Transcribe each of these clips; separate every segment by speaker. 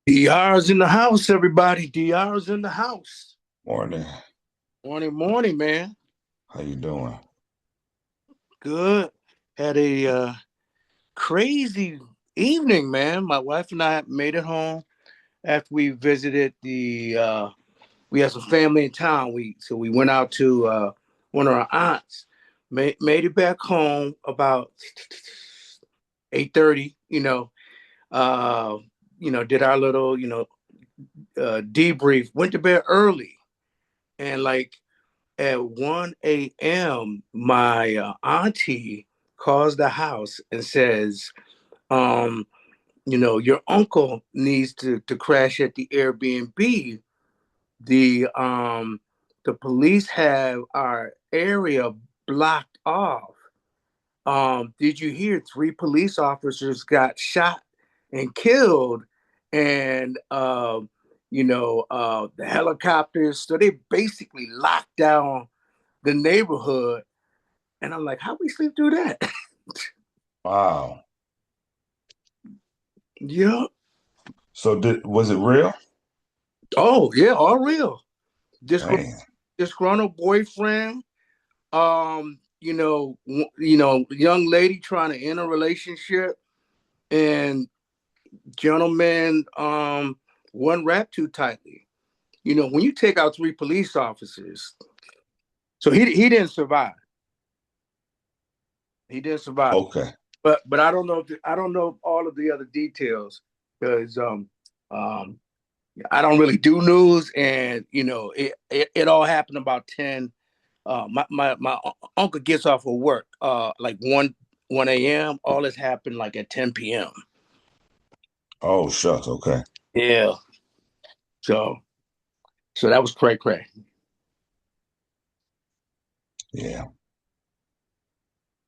Speaker 1: DR's in the house, everybody. DR's in the house.
Speaker 2: Morning.
Speaker 1: Morning, morning, man.
Speaker 2: How you doing?
Speaker 1: Good. Had a crazy evening, man. My wife and I made it home after we visited the. We had some family in town. We went out to one of our aunts. Made it back home about 8:30. Uh, did our little debrief. Went to bed early, and like at 1 a.m., my auntie calls the house and says, your uncle needs to crash at the Airbnb. The police have our area blocked off. Did you hear 3 police officers got shot and killed? And the helicopters. So they basically locked down the neighborhood. And I'm like, how we sleep through that?
Speaker 2: Wow.
Speaker 1: Yeah.
Speaker 2: So was it real?
Speaker 1: Oh, yeah, all real. This
Speaker 2: Man.
Speaker 1: disgruntled boyfriend, young lady trying to end a relationship, and gentleman one wrapped too tightly. When you take out 3 police officers, so he didn't survive. He didn't survive.
Speaker 2: Okay.
Speaker 1: But I don't know all of the other details because um I don't really do news, and it all happened about 10. My uncle gets off of work like 1 a.m. All this happened like at 10 p.m.
Speaker 2: Oh, shucks. Okay.
Speaker 1: Yeah. So that was cray cray.
Speaker 2: Yeah.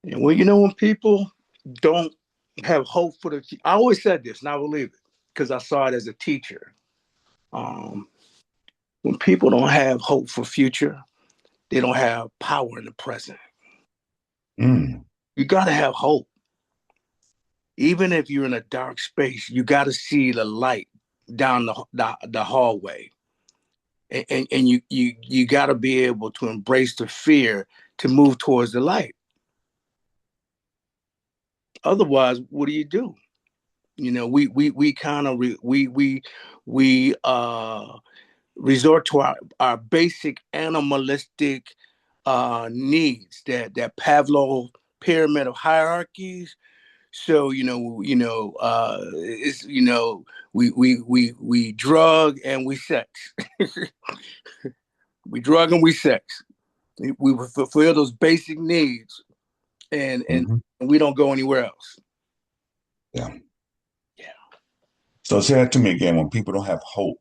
Speaker 1: And well, when people don't have hope for the, I always said this, and I believe it because I saw it as a teacher. Um, when people don't have hope for future, they don't have power in the present.
Speaker 2: Mm.
Speaker 1: You got to have hope. Even if you're in a dark space, you got to see the light down the hallway. And you got to be able to embrace the fear to move towards the light. Otherwise, what do you do? We kind of we resort to our basic animalistic needs, that Pavlov pyramid of hierarchies. So it's we drug and we sex. We drug and we sex. We fulfill those basic needs, and
Speaker 2: Hmm.
Speaker 1: we don't go anywhere else.
Speaker 2: Yeah.
Speaker 1: Yeah,
Speaker 2: So say that to me again. When people don't have hope,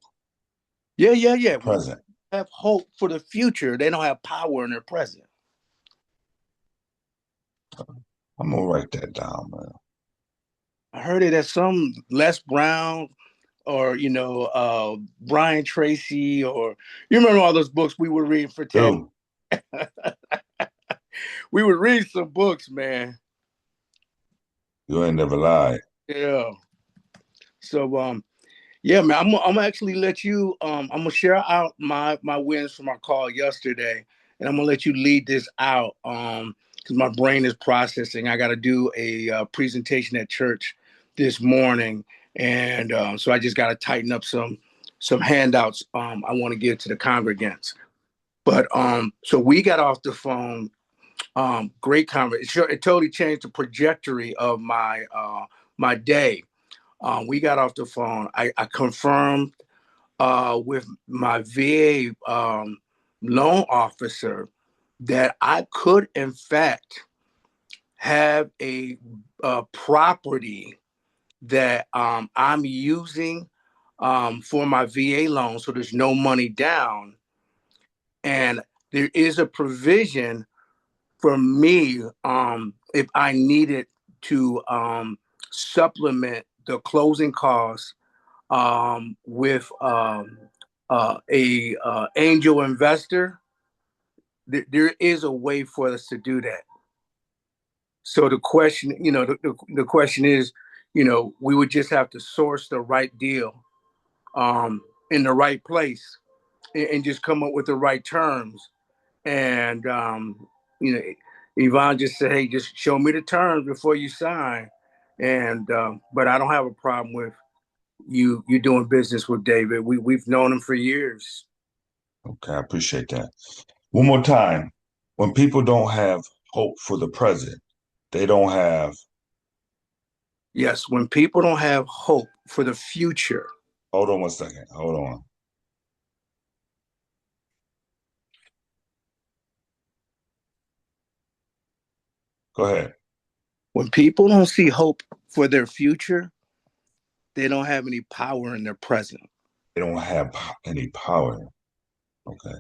Speaker 1: yeah. When
Speaker 2: present.
Speaker 1: they have hope for the future, they don't have power in their present.
Speaker 2: I'm gonna write that down, man.
Speaker 1: I heard it as some Les Brown or Brian Tracy, or you remember all those books we were reading for 10.
Speaker 2: Dude,
Speaker 1: We would read some books, man.
Speaker 2: you ain't never lied.
Speaker 1: Yeah. So yeah, man, I'm gonna actually let you I'm gonna share out my wins from our call yesterday, and I'm gonna let you lead this out because my brain is processing. I got to do a presentation at church this morning, and so I just got to tighten up some handouts I want to give to the congregants. But so we got off the phone. Great conversation. It totally changed the trajectory of my day. We got off the phone. I confirmed with my VA loan officer that I could, in fact, have a property that I'm using for my VA loan. So there's no money down. And there is a provision for me, if I needed to supplement the closing costs with a angel investor. There is a way for us to do that. So the question, the question is, we would just have to source the right deal in the right place, and just come up with the right terms. And you know, Yvonne just said, "Hey, just show me the terms before you sign." And but I don't have a problem with you doing business with David. We've known him for years.
Speaker 2: Okay, I appreciate that. One more time. When people don't have hope for the present, they don't have.
Speaker 1: Yes, when people don't have hope for the future,
Speaker 2: Hold on one second. Hold on. Go ahead.
Speaker 1: when people don't see hope for their future, they don't have any power in their present.
Speaker 2: They don't have any power. Okay.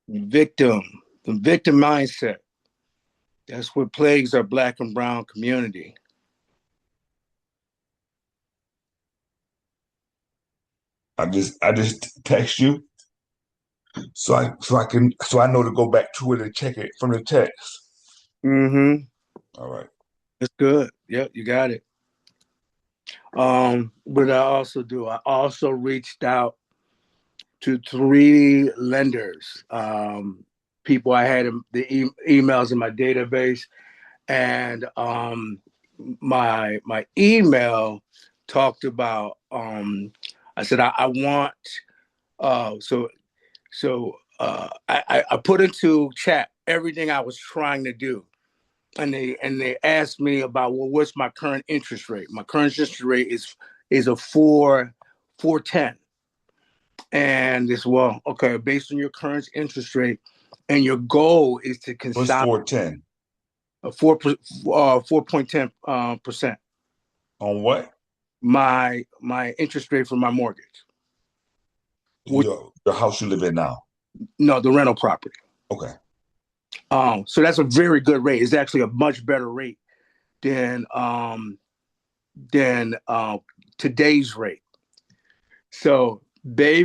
Speaker 1: Victim, the victim mindset. That's what plagues our black and brown community.
Speaker 2: I just text you so I know to go back to it and check it from the text.
Speaker 1: Mm-hmm.
Speaker 2: All right.
Speaker 1: That's good. Yep, you got it. But I also reached out to three lenders, people I had in the emails in my database, and my email talked about. I said I want so I put into chat everything I was trying to do, and they asked me about, well, what's my current interest rate? My current interest rate is a 4.10, and this, well, okay, based on your current interest rate, and your goal is to
Speaker 2: What's
Speaker 1: consolidate
Speaker 2: 410?
Speaker 1: a 4.10%.
Speaker 2: On what?
Speaker 1: My interest rate for my mortgage. Which,
Speaker 2: Your house you live in now.
Speaker 1: no, the rental property.
Speaker 2: Okay.
Speaker 1: So that's a very good rate. It's actually a much better rate than than today's rate. So they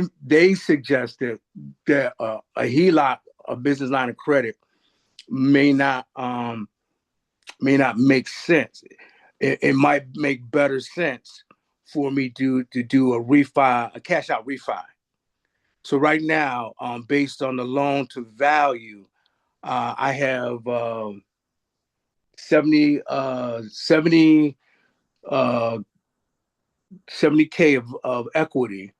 Speaker 1: suggested that a HELOC, a business line of credit, may not make sense. It might make better sense for me to do a refi, a cash out refi. So right now, based on the loan to value, I have 70, 70K of equity.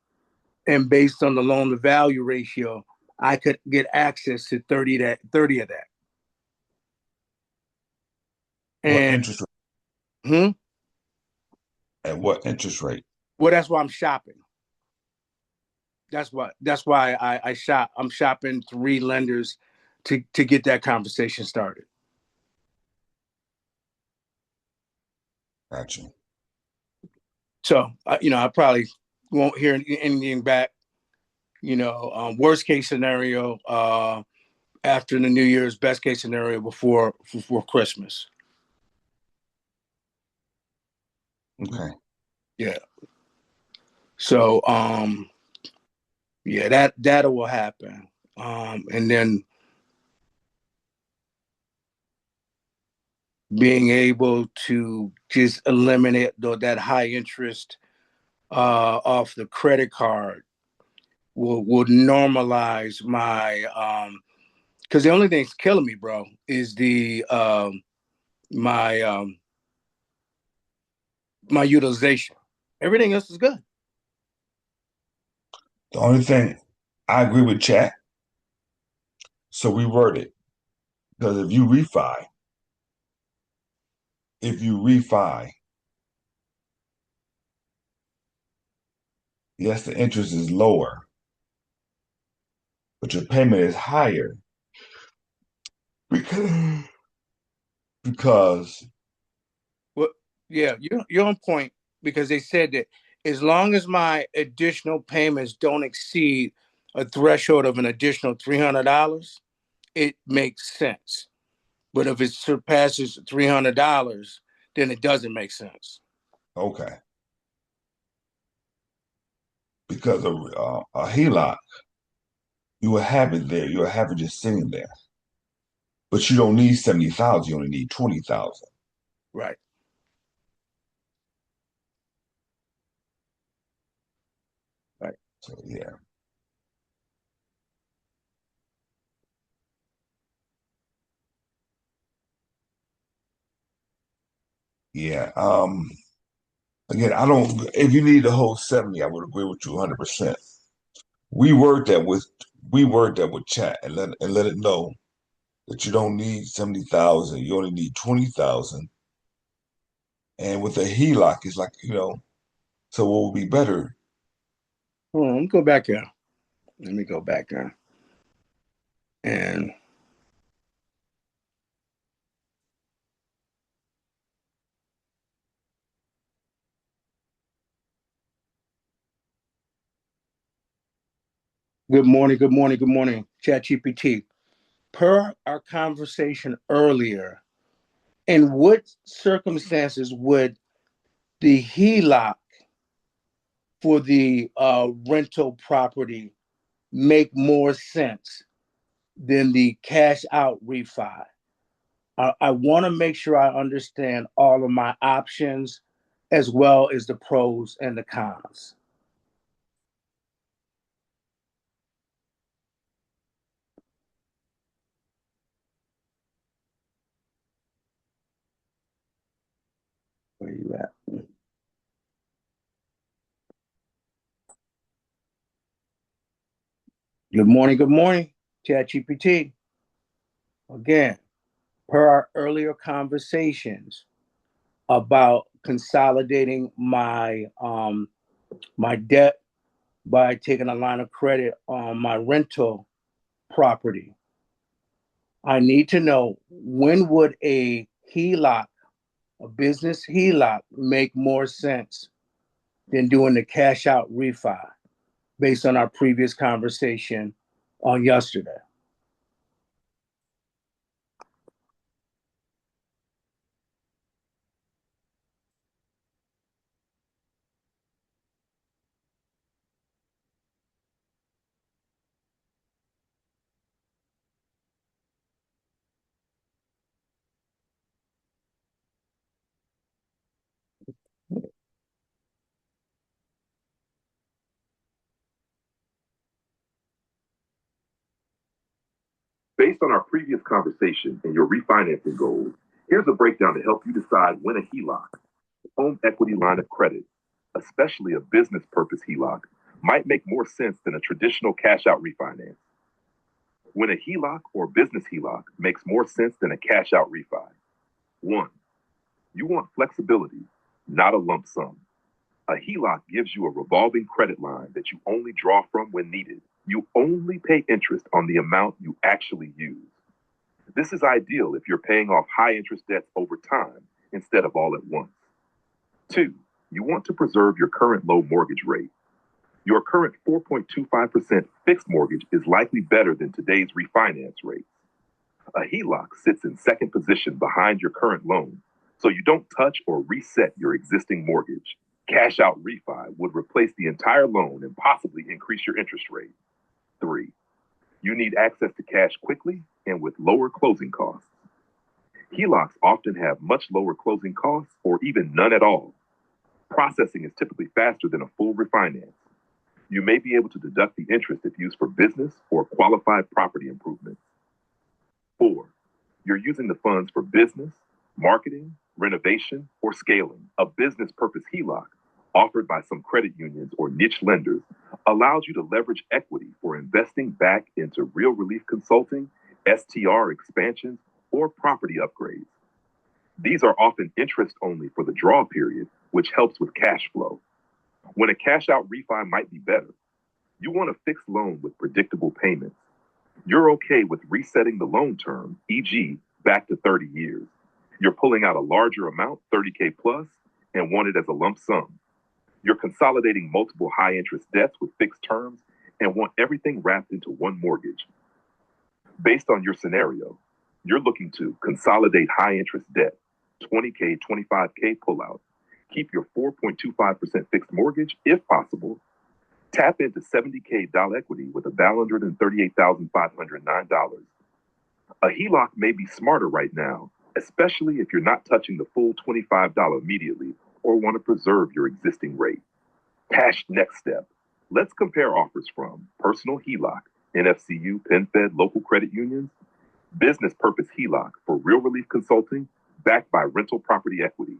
Speaker 1: And based on the loan to value ratio, I could get access to 30 of that.
Speaker 2: What
Speaker 1: And
Speaker 2: interest rate?
Speaker 1: hmm,
Speaker 2: At what interest rate?
Speaker 1: well, that's why I'm shopping. That's why I shop. I'm shopping three lenders to get that conversation started.
Speaker 2: Gotcha.
Speaker 1: So I probably won't hear anything back. Worst case scenario, after the New Year's. Best case scenario before Christmas.
Speaker 2: Okay.
Speaker 1: Yeah. So yeah, that will happen. And then being able to just eliminate that high interest off the credit card will normalize my because the only thing that's killing me, bro, is the my my utilization. Everything else is good.
Speaker 2: The only thing I agree with chat, so we word it. Because if you refi, yes, the interest is lower, but your payment is higher because
Speaker 1: Well, yeah, you're on point. because they said that as long as my additional payments don't exceed a threshold of an additional $300, it makes sense. But if it surpasses $300, then it doesn't make sense.
Speaker 2: Okay. Because of a HELOC, you will have it there. You'll have it just sitting there. But you don't need 70,000. You only need 20,000.
Speaker 1: Right. Right.
Speaker 2: So yeah. Yeah. Again, I don't. If you need the whole 70, I would agree with you 100%. We word that with we word that with chat and let it know that you don't need 70,000. You only need 20,000. And with a HELOC, it's like, so what would be better?
Speaker 1: Hold on, let me go back here. Let me go back there. And good morning, good morning, good morning, ChatGPT. Per our conversation earlier, in what circumstances would the HELOC for the rental property make more sense than the cash out refi? I want to make sure I understand all of my options as well as the pros and the cons. Where you at? Good morning, ChatGPT. Again, per our earlier conversations about consolidating my debt by taking a line of credit on my rental property, I need to know, when would a HELOC, a business HELOC, make more sense than doing the cash out refi based on our previous conversation on yesterday.
Speaker 3: Based on our previous conversation and your refinancing goals, here's a breakdown to help you decide when a HELOC, home equity line of credit, especially a business purpose HELOC, might make more sense than a traditional cash out refinance. When a HELOC or business HELOC makes more sense than a cash out refi. One, you want flexibility, not a lump sum. A HELOC gives you a revolving credit line that you only draw from when needed. You only pay interest on the amount you actually use. This is ideal if you're paying off high interest debts over time instead of all at once. Two, you want to preserve your current low mortgage rate. Your current 4.25% fixed mortgage is likely better than today's refinance rates. A HELOC sits in second position behind your current loan, so you don't touch or reset your existing mortgage. Cash out refi would replace the entire loan and possibly increase your interest rate. Three, you need access to cash quickly and with lower closing costs. HELOCs often have much lower closing costs or even none at all. Processing is typically faster than a full refinance. You may be able to deduct the interest if used for business or qualified property improvements. Four, you're using the funds for business, marketing, renovation, or scaling. A business purpose HELOC, offered by some credit unions or niche lenders, allows you to leverage equity for investing back into real relief consulting, STR expansions, or property upgrades. These are often interest only for the draw period, which helps with cash flow. When a cash out refi might be better, you want a fixed loan with predictable payments. You're okay with resetting the loan term, e.g., back to 30 years. You're pulling out a larger amount, 30K plus, and want it as a lump sum. You're consolidating multiple high interest debts with fixed terms and want everything wrapped into one mortgage. Based on your scenario, you're looking to consolidate high interest debt, 20K, 25K pullout, keep your 4.25% fixed mortgage if possible, tap into 70K dollar equity with a $138,509. A HELOC may be smarter right now, especially if you're not touching the full $25 immediately or want to preserve your existing rate. Cash next step. Let's compare offers from personal HELOC, NFCU, PenFed, local credit unions, business purpose HELOC for real relief consulting, backed by rental property equity,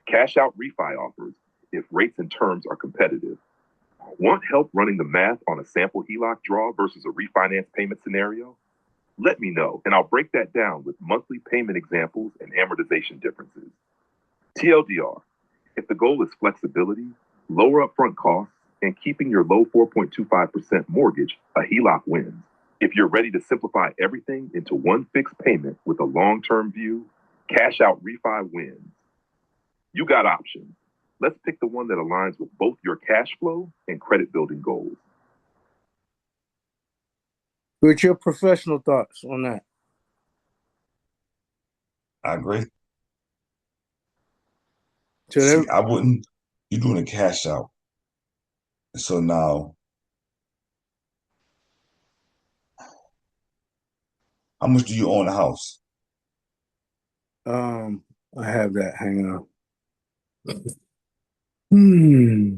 Speaker 3: cash out refi offers if rates and terms are competitive. Want help running the math on a sample HELOC draw versus a refinance payment scenario? Let me know, and I'll break that down with monthly payment examples and amortization differences. TLDR, if the goal is flexibility, lower upfront costs, and keeping your low 4.25% mortgage, a HELOC wins. If you're ready to simplify everything into one fixed payment with a long-term view, cash out refi wins. You got options. Let's pick the one that aligns with both your cash flow and credit building goals.
Speaker 1: What's your professional thoughts on that?
Speaker 2: I agree.
Speaker 1: So
Speaker 2: See, I wouldn't. You're doing a cash out. So now, how much do you own a house?
Speaker 1: I have that. Hang on. Hmm.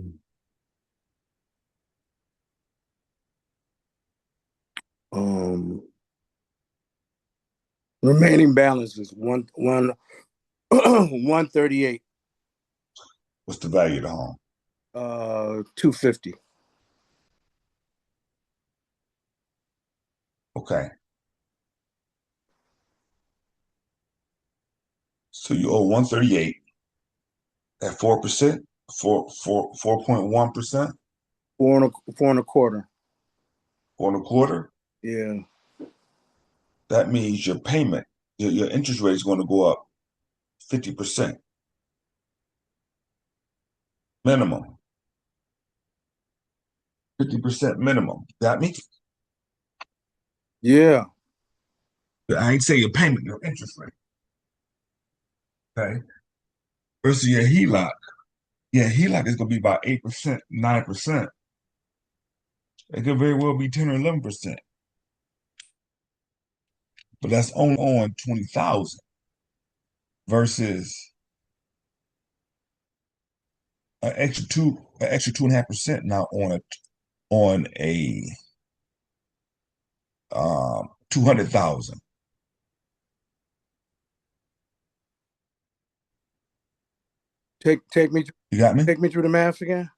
Speaker 1: Um, remaining balance is 138.
Speaker 2: What's the value of the home?
Speaker 1: 250.
Speaker 2: Okay. So you owe 138 at 4%, 4.1%,
Speaker 1: Four and a quarter.
Speaker 2: 4.25.
Speaker 1: Yeah.
Speaker 2: That means your payment, your interest rate is going to go up 50% minimum. 50% minimum. Got me?
Speaker 1: Yeah.
Speaker 2: I ain't saying your payment, your interest rate. Okay. Versus your HELOC. Yeah, HELOC is going to be about 8%, 9%. It could very well be 10 or 11%. But that's only on 20,000 versus an extra 2.5% now on a 200,000.
Speaker 1: Take me
Speaker 2: You got me?
Speaker 1: take me through the math again.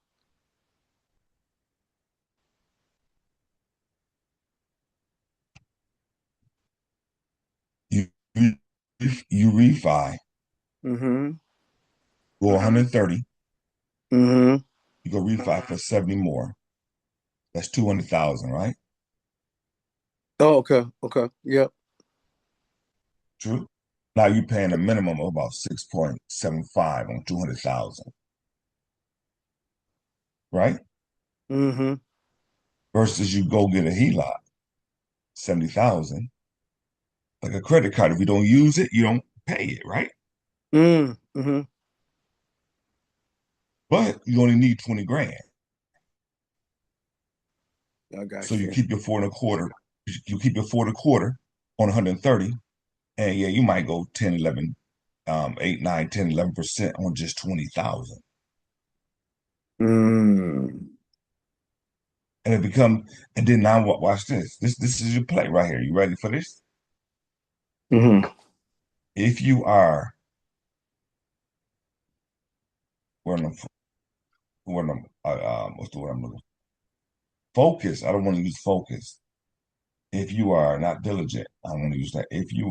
Speaker 2: You you, you refi,
Speaker 1: Mm-hmm.
Speaker 2: go 130,
Speaker 1: Mm-hmm.
Speaker 2: you go refi for 70 more. That's 200,000, right?
Speaker 1: Oh, okay. Okay. Yep.
Speaker 2: True. Now you're paying a minimum of about 6.75 on 200,000, right?
Speaker 1: Mm-hmm.
Speaker 2: Versus you go get a HELOC, 70,000, like a credit card. If you don't use it, you don't pay it, right?
Speaker 1: Mm-hmm.
Speaker 2: But you only need 20 grand.
Speaker 1: I
Speaker 2: So
Speaker 1: got
Speaker 2: you
Speaker 1: you.
Speaker 2: keep your 4.25, you keep your 4.25 on 130, and yeah, you might go 10, 11, 8, 9, 10, 11% on just 20,000.
Speaker 1: Mm.
Speaker 2: And it become, and then now watch this. This is your play right here. You ready for this?
Speaker 1: Mm-hmm.
Speaker 2: If you are, when I'm, what's the word I'm looking for? Focus. I don't want to use focus. If you are not diligent, I don't want to use that. If you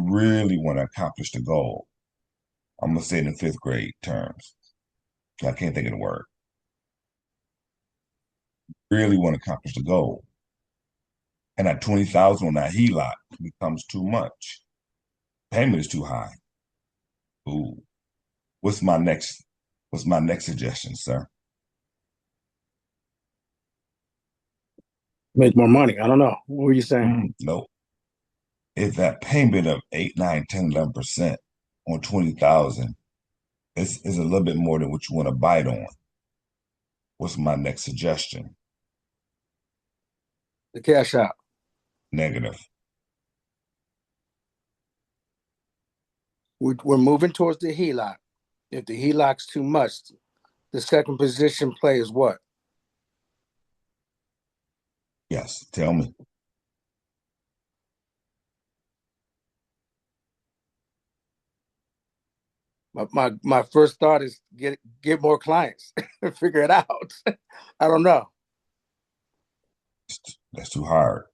Speaker 2: really want to accomplish the goal, I'm gonna say it in fifth grade terms. I can't think of the word. Really want to accomplish the goal. And at 20,000 on that HELOC becomes too much. Payment is too high. Ooh. What's my next what's my next suggestion, sir?
Speaker 1: Make more money. I don't know. What were you saying?
Speaker 2: No. If that payment of 8, 9, 10, 11% on 20,000 is a little bit more than what you want to bite on, what's my next suggestion?
Speaker 1: The cash out.
Speaker 2: Negative.
Speaker 1: We're moving towards the HELOC. If the HELOC's too much, the second position play is what?
Speaker 2: Yes. Tell me.
Speaker 1: My first thought is get more clients, figure it out. I don't know.
Speaker 2: That's too hard.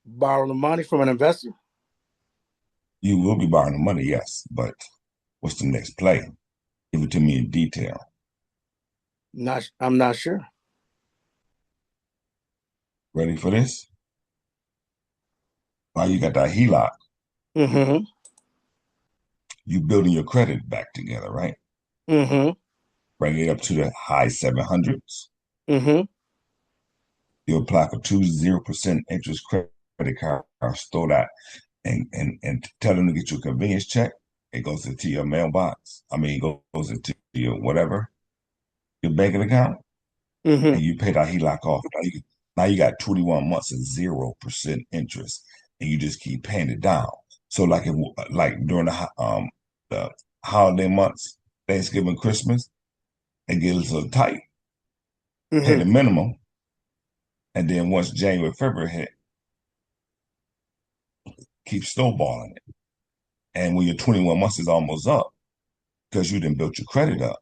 Speaker 1: Borrow the money from an investor?
Speaker 2: You will be borrowing the money, yes, but what's the next play? Give it to me in detail.
Speaker 1: I'm not sure.
Speaker 2: Ready for this? While you got that HELOC,
Speaker 1: Mm-hmm.
Speaker 2: you building your credit back together, right?
Speaker 1: Mm-hmm.
Speaker 2: Bring it up to the high 700s.
Speaker 1: Mm-hmm.
Speaker 2: You apply for 0% interest credit cards, throw that and tell them to get you a convenience check. It goes into your mailbox. I mean, it goes into your whatever, your banking account,
Speaker 1: Mm-hmm.
Speaker 2: and you pay that HELOC off. Now you got 21 months of 0% interest, and you just keep paying it down. So like during the holiday months, Thanksgiving, Christmas, it gets a little tight. Pay
Speaker 1: Mm-hmm.
Speaker 2: the minimum, and then once January, February hit, keep snowballing it. And when your 21 months is almost up, because you didn't build your credit up,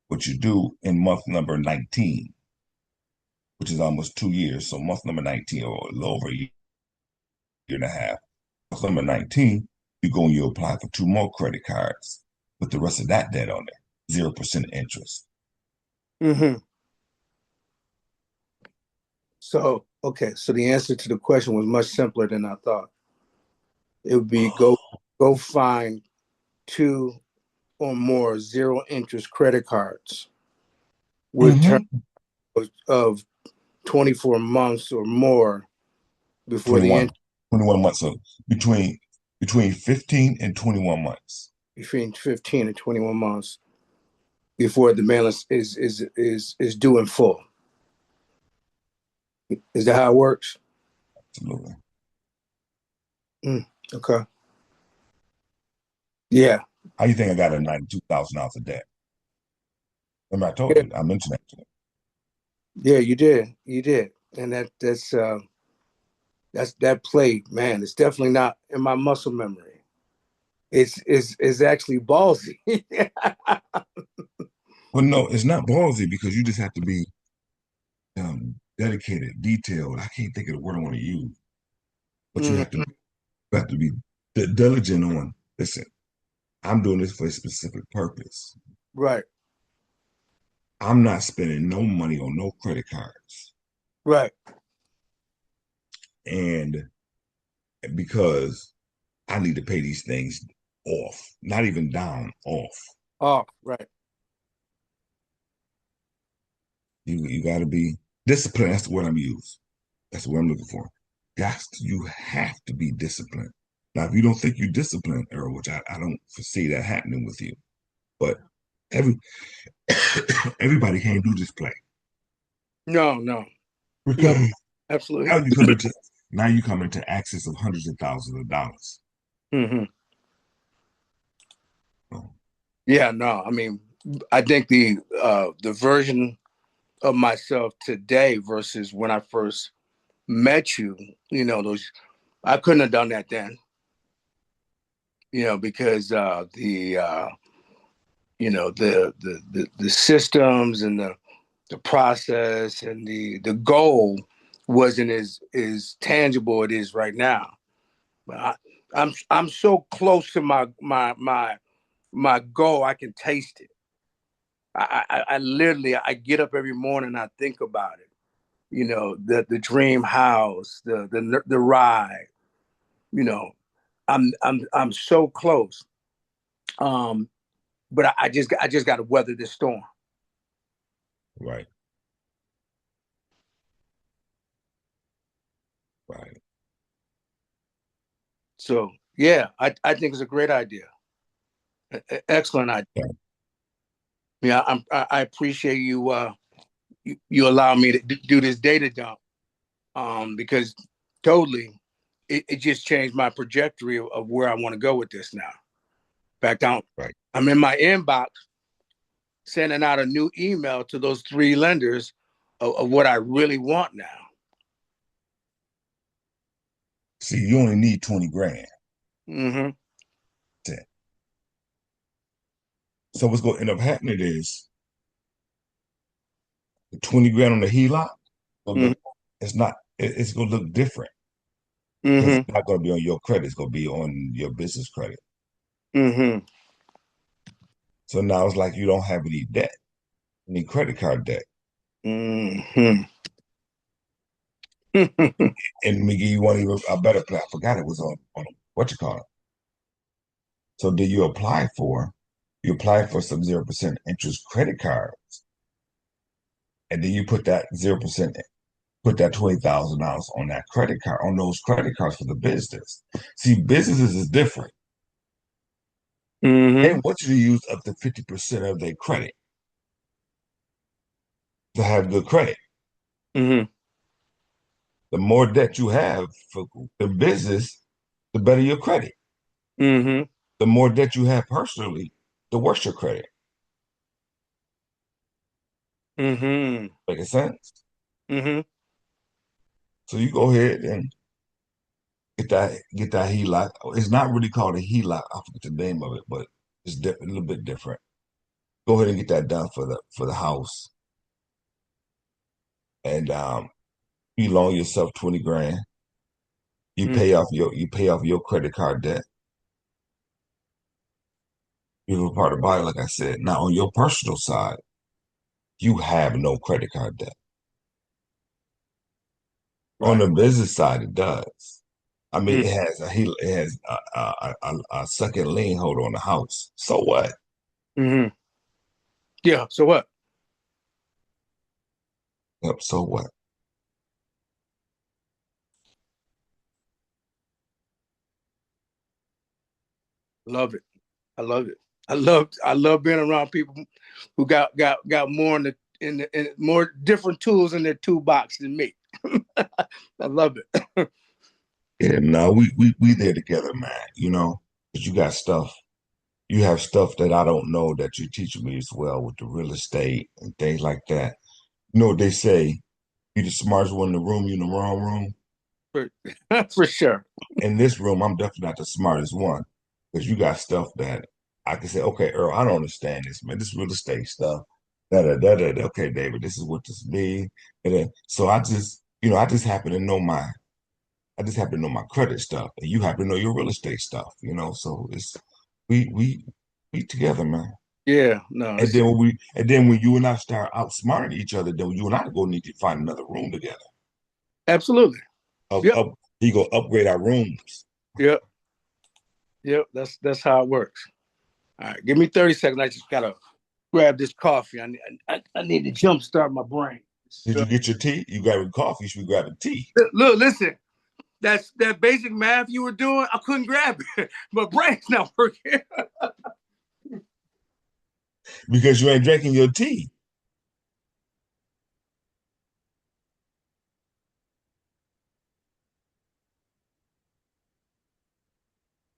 Speaker 2: what you do in month number 19, which is almost 2 years. So month number 19, or a little over a year and a half. Month number 19, you go and you apply for 2 more credit cards with the rest of that debt on there, 0% interest.
Speaker 1: Mm-hmm. So okay, so the answer to the question was much simpler than I thought. It would be go find two or more zero interest credit cards with terms
Speaker 2: Mm-hmm.
Speaker 1: of 24 months or more before the
Speaker 2: 21,
Speaker 1: end
Speaker 2: 21 months. So between 15 and 21 months.
Speaker 1: between 15 and 21 months before the balance is due in full. Is that how it works?
Speaker 2: Absolutely.
Speaker 1: Okay. Yeah.
Speaker 2: How you think I got a $92,000 of debt? Remember I told
Speaker 1: Yeah.
Speaker 2: you, I mentioned that to you.
Speaker 1: Yeah, you did. You did. And that's that played, man. It's definitely not in my muscle memory. It's actually ballsy.
Speaker 2: Well, no, it's not ballsy because you just have to be dedicated, detailed. I can't think of the word I want to use, but
Speaker 1: Mhm.
Speaker 2: you have to be diligent on. Listen, I'm doing this for a specific purpose.
Speaker 1: Right.
Speaker 2: I'm not spending no money on no credit cards,
Speaker 1: Right.
Speaker 2: and because I need to pay these things off, not even down, off.
Speaker 1: Oh, right.
Speaker 2: You got to be disciplined. That's the word I'm using. That's what I'm looking for. You have to be disciplined. Now, if you don't think you're disciplined, Earl, which I don't foresee that happening with you, but every everybody can't do this play
Speaker 1: No, no. No,
Speaker 2: because
Speaker 1: absolutely.
Speaker 2: now you come into now you come into access of hundreds of thousands of dollars.
Speaker 1: Hmm.
Speaker 2: So,
Speaker 1: Yeah, no. I mean, I think the version of myself today versus when I first met you, those I couldn't have done that then, because the systems and the process and the goal wasn't as tangible it is right now. But I'm so close to my goal, I can taste it. I literally I get up every morning, I think about it. The dream house, the ride, you know. I'm so close. Um, but I just got to weather this storm.
Speaker 2: Right. Right.
Speaker 1: So yeah, I think it's a great idea. Excellent idea.
Speaker 2: Yeah.
Speaker 1: Yeah, I appreciate you, you allow me to do this data dump, because totally it just changed my trajectory of where I want to go with this now. In fact,
Speaker 2: Right.
Speaker 1: I'm in my inbox sending out a new email to those three lenders of what I really want now.
Speaker 2: See, you only need 20 grand.
Speaker 1: Mm-hmm.
Speaker 2: That's it. So what's going to end up happening is the 20 grand on the HELOC will
Speaker 1: Mm-hmm.
Speaker 2: look, it's going to look different because
Speaker 1: Mm-hmm.
Speaker 2: it's not going to be on your credit. It's going to be on your business credit.
Speaker 1: Mm-hmm.
Speaker 2: So now it's like you don't have any debt, any credit card debt.
Speaker 1: Mm-hmm.
Speaker 2: And let me give you one even a better plan. I forgot it was on what you call it. So did you apply for some 0% interest credit cards, and then you put that 0%, put that $20,000 on that credit card, on those credit cards for the business. See, businesses is different. They
Speaker 1: Mm-hmm.
Speaker 2: want you to use up to 50% of their credit to have good credit.
Speaker 1: Mm-hmm.
Speaker 2: The more debt you have for the business, the better your credit.
Speaker 1: Mm-hmm.
Speaker 2: The more debt you have personally, the worse your credit.
Speaker 1: Mm-hmm.
Speaker 2: Making sense?
Speaker 1: Mm-hmm.
Speaker 2: So you go ahead and get that HELOC. It's not really called a HELOC. I forget the name of it, but it's a little bit different. Go ahead and get that done for the house, and you loan yourself 20 grand. You pay off your credit card debt. You're a part of body, like I said. Now on your personal side, you have no credit card debt. On
Speaker 1: Right.
Speaker 2: the business side, it does. I mean,
Speaker 1: Mm-hmm.
Speaker 2: it has a second lien holder on the house. So what?
Speaker 1: Mm-hmm. Yeah. So what?
Speaker 2: Yep, so what?
Speaker 1: Love it. I love it. I love being around people who got more in more different tools in their toolbox than me. I love it.
Speaker 2: Yeah, no, we there together, man. But you have stuff that I don't know that you teach me as well with the real estate and things like that. You know what they say? You the smartest one in the room, you in the wrong room.
Speaker 1: for, for sure.
Speaker 2: In this room, I'm definitely not the smartest one because you got stuff that I can say, okay, Earl, I don't understand this, man. This real estate stuff. Da, da, da, da, da. Okay, David, this is what this means. And then, so I just happen to know my credit stuff, and you happen to know your real estate stuff. So we together, man.
Speaker 1: Yeah. No.
Speaker 2: And then when you and I start outsmarting each other, then you and I go need to find another room together.
Speaker 1: Absolutely.
Speaker 2: Up
Speaker 1: Yep.
Speaker 2: up you go upgrade our rooms.
Speaker 1: Yep. Yep. That's how it works. All right. Give me 30 seconds. I just gotta grab this coffee. I need to jumpstart my brain.
Speaker 2: Did
Speaker 1: So,
Speaker 2: you get your tea? You grabbing coffee, you should be grabbing tea.
Speaker 1: look, listen. That basic math you were doing. I couldn't grab it. My brain's not working.
Speaker 2: Because you ain't drinking your tea.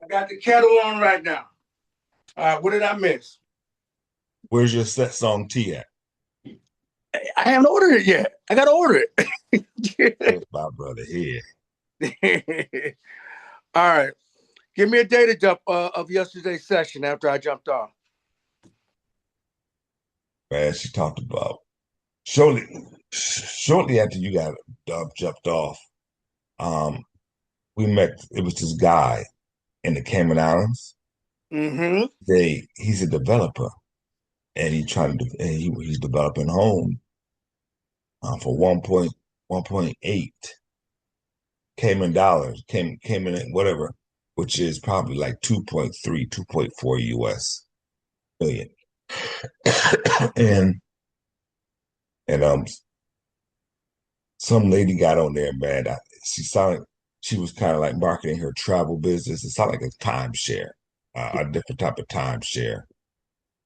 Speaker 1: I got the kettle on right now. All right. What did I miss?
Speaker 2: Where's your set song tea at?
Speaker 1: I haven't ordered it yet. I got to order
Speaker 2: There's my brother here.
Speaker 1: it. All right. Give me a data dump of yesterday's session after I jumped off.
Speaker 2: Man, she talked about shortly after you got jumped off. Um, we met. It was this guy in the Cayman Islands.
Speaker 1: Mm-hmm.
Speaker 2: He's a developer, and he's developing home for 1.8 Cayman dollars, Cayman whatever. which is probably like 2.3, 2.4 US billion. and and some lady got on there, man. She sounded she was kind of like marketing her travel business. It sounded like a timeshare, a different type of timeshare.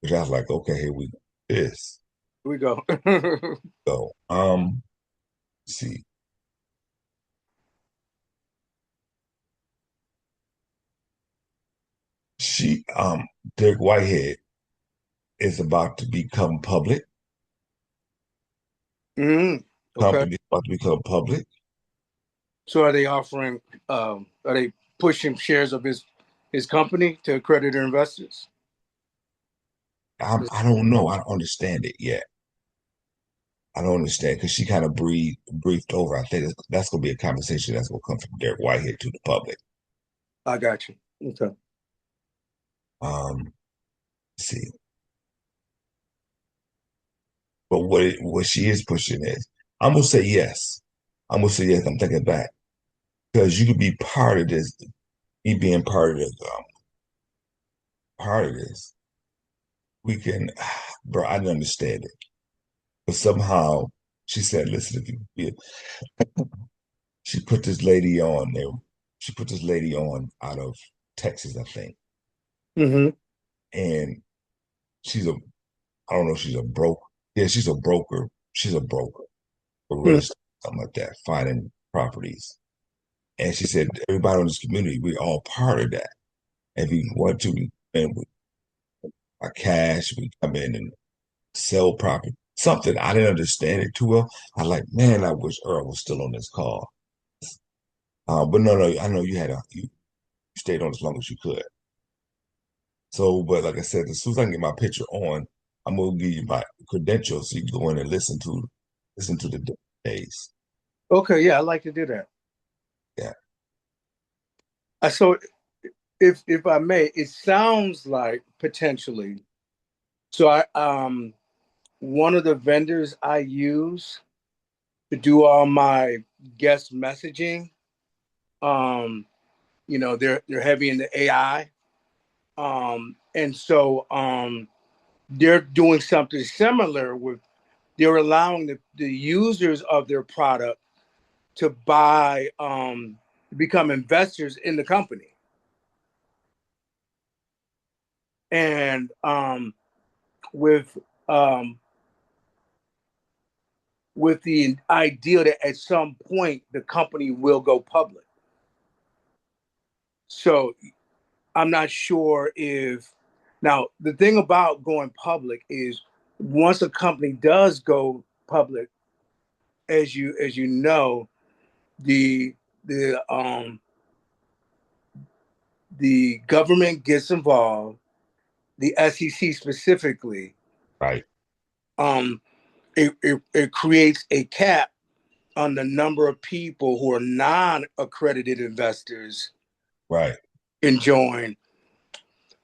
Speaker 2: Which I was like, okay, here we go. This.
Speaker 1: Here we go.
Speaker 2: So, see, she, Derek Whitehead is about to become public.
Speaker 1: Okay.
Speaker 2: Company is about to become public.
Speaker 1: So are they offering? Are they pushing shares of his company to accredited investors?
Speaker 2: I don't know. I don't understand it yet. I don't understand because she kind of briefed over. I think that's going to be a conversation that's going to come from Derek Whitehead to the public.
Speaker 1: I got you. Okay.
Speaker 2: Let's see, but what she is pushing is, I'm gonna say yes. I'm gonna say yes. I'm thinking back because you could be part of this. Me being part of this, we can, bro. I didn't understand it, but somehow she said, "Listen, if you," she put this lady on there. She put this lady on out of Texas, I think,
Speaker 1: Mm-hmm.
Speaker 2: and she's a, I don't know, if she's a broker. Yeah, she's a broker. She's a broker for real estate, something like that, finding properties. And she said, everybody in this community, we're all part of that. If we want to, and with our cash, we come in and sell property. Something I didn't understand it too well. I like, man, I wish Earl was still on this call. But no, I know you stayed on as long as you could. So, but like I said, as soon as I can get my picture on, I'm gonna give you my credentials so you can go in and listen to the days.
Speaker 1: Okay. Yeah, I like to do that.
Speaker 2: Yeah,
Speaker 1: So if I may, it sounds like potentially. So I one of the vendors I use to do all my guest messaging, um, they're heavy in the AI. And so they're doing something similar with they're allowing the users of their product to buy become investors in the company. And with um, with the idea that at some point the company will go public. So I'm not sure if now the thing about going public is once a company does go public, as you know, the the um the government gets involved, the SEC specifically.
Speaker 2: right,
Speaker 1: Um, it creates a cap on the number of people who are non-accredited investors
Speaker 2: right,
Speaker 1: can join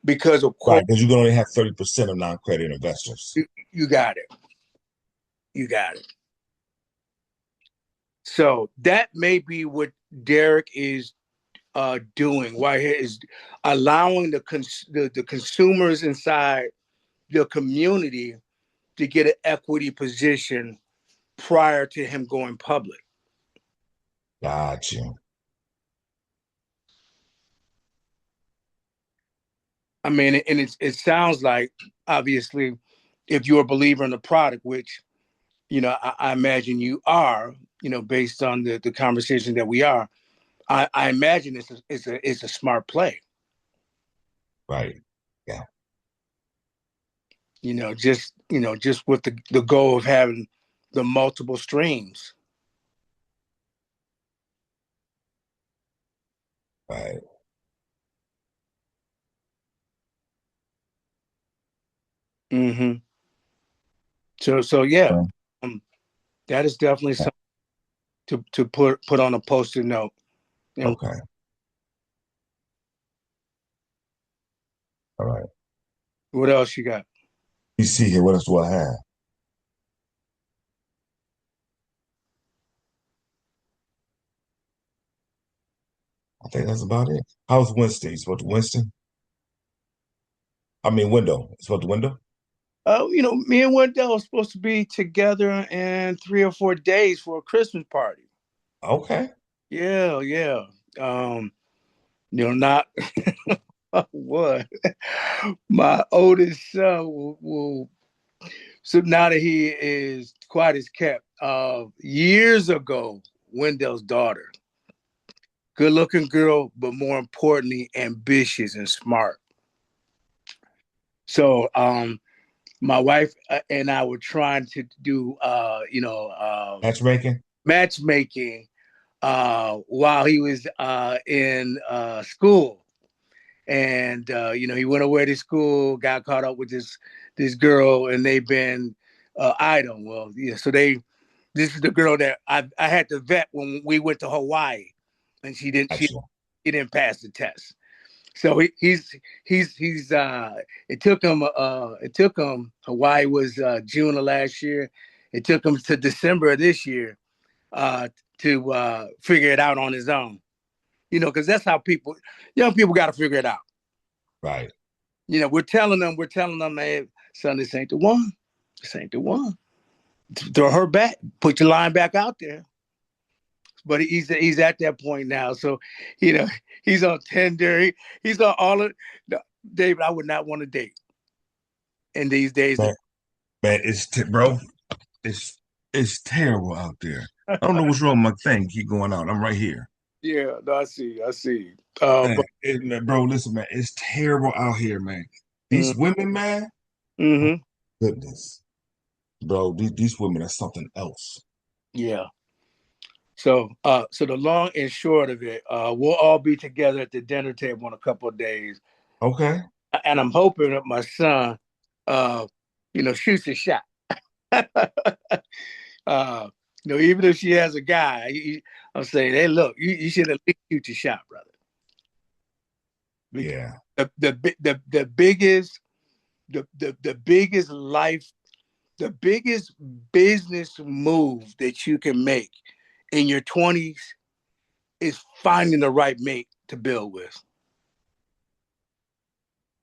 Speaker 1: because of course
Speaker 2: right. Because you can only have 30% of non-credit investors.
Speaker 1: you got it. You got it. So that may be what Derek is doing. Why he is allowing the consumers inside the community to get an equity position prior to him going public.
Speaker 2: Got you.
Speaker 1: I mean, and it sounds like obviously, if you're a believer in the product, which I imagine you are, based on the conversation that we are, I imagine it's a smart play.
Speaker 2: Right. Yeah.
Speaker 1: Just with the goal of having the multiple streams.
Speaker 2: Right.
Speaker 1: Mm-hmm. So yeah,
Speaker 2: Okay.
Speaker 1: um, that is definitely something to put on a post-it note. And
Speaker 2: Okay. All right.
Speaker 1: what else you got?
Speaker 2: You see here, what else do I have? I think that's about it. How's Winston? You supposed to Winston? I mean, window. You supposed to window?
Speaker 1: Me and Wendell are supposed to be together in 3 or 4 days for a Christmas party.
Speaker 2: Okay.
Speaker 1: Yeah, yeah. Not what my oldest son will. So now that he is quite as kept, years ago, Wendell's daughter, good looking girl, but more importantly, ambitious and smart. So, my wife and I were trying to do,
Speaker 2: Matchmaking?
Speaker 1: matchmaking while he was in school. And he went away to school, got caught up with this girl, and they've been item. Well, yeah, so this is the girl that I had to vet when we went to Hawaii, and
Speaker 2: Gotcha.
Speaker 1: he didn't pass the test. So he's it took him Hawaii was June of last year. It took him to December of this year uh, to figure it out on his own. Because that's how young people got to figure it out.
Speaker 2: Right.
Speaker 1: We're telling them, man, son, this ain't the one. This ain't the one. Throw her back. Put your line back out there. But he's at that point now. So, he's on Tinder. He's on all of. No, David, I would not want to date in these days.
Speaker 2: Man, bro, it's terrible out there. I don't know what's wrong with my thing. Keep going out. I'm right here.
Speaker 1: Yeah, no, I see.
Speaker 2: Man, bro, listen, man, it's terrible out here, man. These women, man,
Speaker 1: mm-hmm.
Speaker 2: goodness, bro, these women are something else.
Speaker 1: Yeah. So the long and short of it, we'll all be together at the dinner table in a couple of days.
Speaker 2: Okay.
Speaker 1: And I'm hoping that my son, shoots a shot. Even if she has a guy, I'm saying, hey, look, you should at least shoot your shot, brother. Because
Speaker 2: yeah.
Speaker 1: The biggest life, the biggest business move that you can make in your 20s is finding the right mate to build with.